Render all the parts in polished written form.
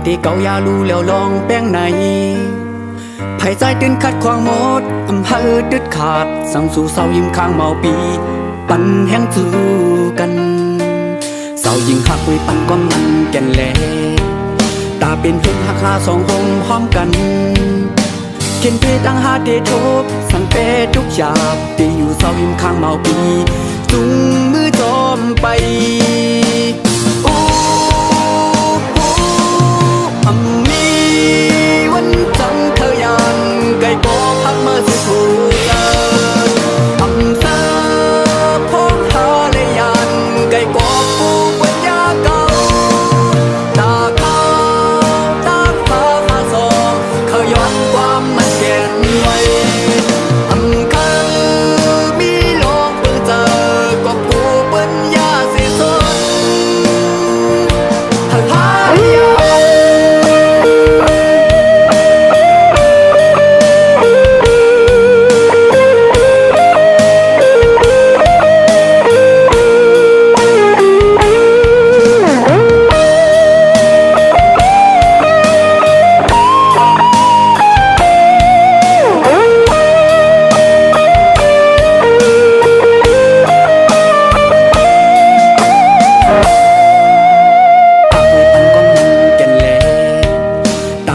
ที่เก่าอย่ารู้แล้วลองแป้งไหนไผ่ใจตื่นคัดควางหมดอำเภอดึดขาดสั่งสู่เศร้ายิ้มข้างเมาปีปันแห้งจูกันเศร้ายิ่งหักไว้ปันก้อนมันแก่นแลตาเป็นเพื่อนหักหาสองหงพร้อมกันเขียนเพตั้งหาเดทบสั่งเปทุกอยากที่อยู่เศร้ายิ้มข้างเมาปีจุงมือจอมไปมีวันจังเธอยันไก่ก็พักเมื่อสิถูกเจออำเภอพงหาเลยยันไก่ก็ปูปัญญาเก่าตาขาวตาฟ้าหาสองเขาย้อนความมันเก่นไว้อำเภอมีโลกเพิ่งเจอก็ปูปัญญาสิสนหาย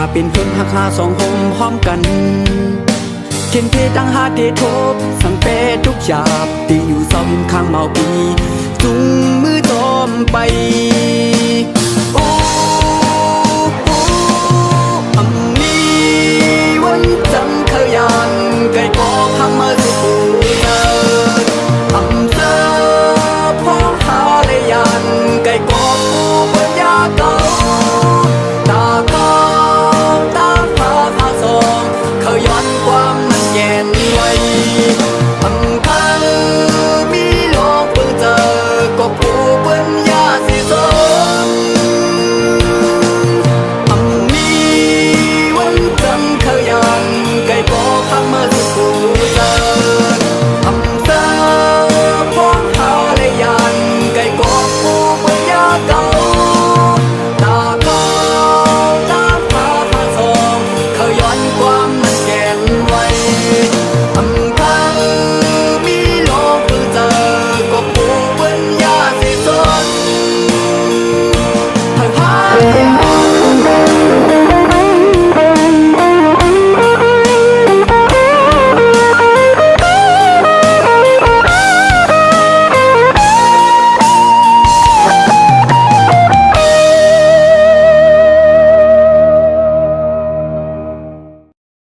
าเป็นเพื่อนหักหาสองหงพร้อมกันเขียนเพตั้งหาเดทบสั่งเปทุกอยากที่อยู่เศร้ายิ้มข้างเมาปีจุงมือจอมไป